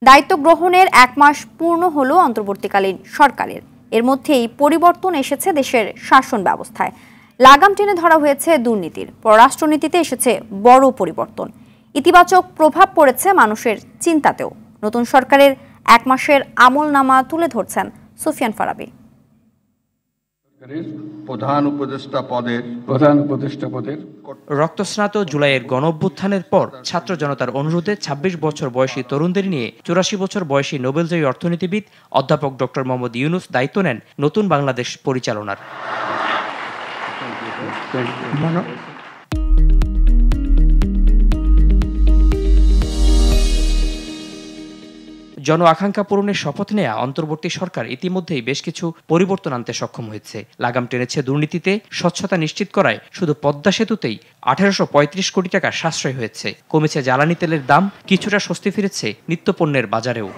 দায়িত্ব গ্রহণের 1 মাস পূর্ণ হলো অন্তর্বর্তীকালীন সরকারের। এর মধ্যেই পরিবর্তন এসেছে দেশের শাসন ব্যবস্থায়। লাগাম টেনে ধরা হয়েছে দুর্নীতির। পররাষ্ট্রনীতিতে এসেছে বড় পরিবর্তন। ইতিবাচক প্রভাব পড়েছে মানুষের চিন্তাতেও। নতুন সরকারের 1 মাসের আমলনামা তুলে ধরছেন সুফিয়ান ফারাবী। প্রধান উপদেষ্টা পদের রক্তস্নাত জুলাইয়ের গণঅভ্যুত্থানের পর ছাত্র জনতার অনুরোধে ২৬ বছর বয়সী তরুণদের নিয়ে ৮৪ বছর বয়সী নোবেলজয়ী অর্থনীতিবিদ অধ্যাপক ডক্টর মোহাম্মদ ইউনুস দায়িত্ব নেন নতুন বাংলাদেশ পরিচালনার। জন আকাঙ্ক্ষা পূরণের শপথ নেয়া অন্তর্বর্তী সরকার ইতিমধ্যেই বেশ কিছু পরিবর্তন আনতে সক্ষম হয়েছে। লাগাম টেনেছে দুর্নীতিতে, স্বচ্ছতা নিশ্চিত করায় শুধু পদ্মা সেতুতেই ১৮৩৫ কোটি টাকা সাশ্রয় হয়েছে। কমেছে জ্বালানি তেলের দাম, কিছুটা স্বস্তি ফিরেছে নিত্যপণ্যের বাজারেও।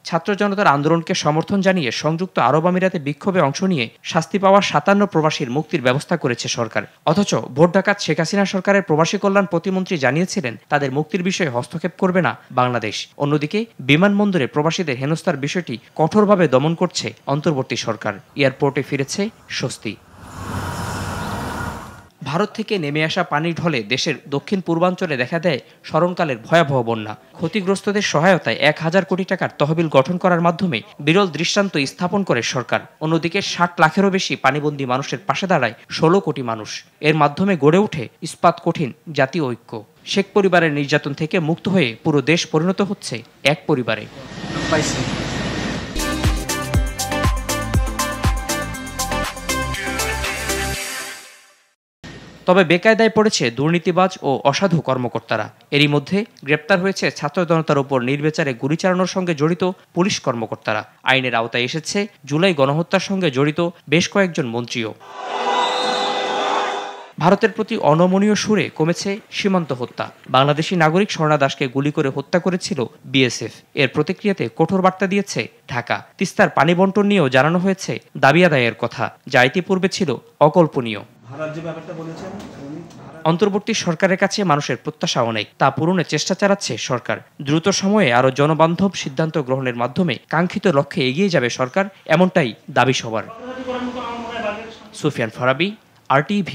ছাত্র জনতার আন্দোলনকে সমর্থন জানিয়ে সংযুক্ত আরব আমিরাতে বিক্ষোভে অংশ নিয়ে শাস্তি পাওয়া ৫৭ প্রবাসীর মুক্তির ব্যবস্থা করেছে সরকার। অথচ ভোট ডাকাত শেখ হাসিনা সরকারের প্রবাসী কল্যাণ প্রতিমন্ত্রী জানিয়েছিলেন তাদের মুক্তির বিষয়ে হস্তক্ষেপ করবে না বাংলাদেশ। অন্যদিকে বিমানবন্দরে প্রবাসীদের হেনস্থার বিষয়টি কঠোরভাবে দমন করছে অন্তর্বর্তী সরকার। এয়ারপোর্টে ফিরেছে স্বস্তি। ভারত থেকে নেমে আসা পানির ঢলে দেশের দক্ষিণ পূর্বাঞ্চলে দেখা দেয় স্মরণকালের ভয়াবহ বন্যা। ক্ষতিগ্রস্তদের সহায়তায় ১,০০০ কোটি টাকার তহবিল গঠন করার মাধ্যমে বিরল দৃষ্টান্ত স্থাপন করে সরকার। অন্যদিকে ৬০ লাখেরও বেশি পানিবন্দী মানুষের পাশে দাঁড়ায় ১৬ কোটি মানুষ। এর মাধ্যমে গড়ে ওঠে ইস্পাত কঠিন জাতীয় ঐক্য। শেখ পরিবারের নির্যাতন থেকে মুক্ত হয়ে পুরো দেশ পরিণত হচ্ছে এক পরিবারে। তবে বেকায়দায় পড়েছে দুর্নীতিবাজ ও অসাধু কর্মকর্তারা। এরই মধ্যে গ্রেপ্তার হয়েছে ছাত্র জনতার উপর নির্বিচারে গুলি চালানোর সঙ্গে জড়িত পুলিশ কর্মকর্তারা। আইনের আওতায় এসেছে জুলাই গণহত্যার সঙ্গে জড়িত বেশ কয়েকজন মন্ত্রীও। ভারতের প্রতি অনমনীয় সুরে কমেছে সীমান্ত হত্যা। বাংলাদেশি নাগরিক স্বর্ণা দাসকে গুলি করে হত্যা করেছিল বিএসএফ। এর প্রতিক্রিয়াতে কঠোর বার্তা দিয়েছে ঢাকা। তিস্তার পানি বন্টন নিয়েও জানানো হয়েছে দাবি আদায়ের কথা, যা ইতিপূর্বে ছিল অকল্পনীয়। অন্তর্বর্তী সরকারের কাছে মানুষের প্রত্যাশা অনেক, তা পূরণের চেষ্টা চালাচ্ছে সরকার। দ্রুত সময়ে আরো জনবান্ধব সিদ্ধান্ত গ্রহণের মাধ্যমে কাঙ্ক্ষিত লক্ষ্যে এগিয়ে যাবে সরকার, এমনটাই দাবি সবার। সুফিয়ান ফারাবী, RTV।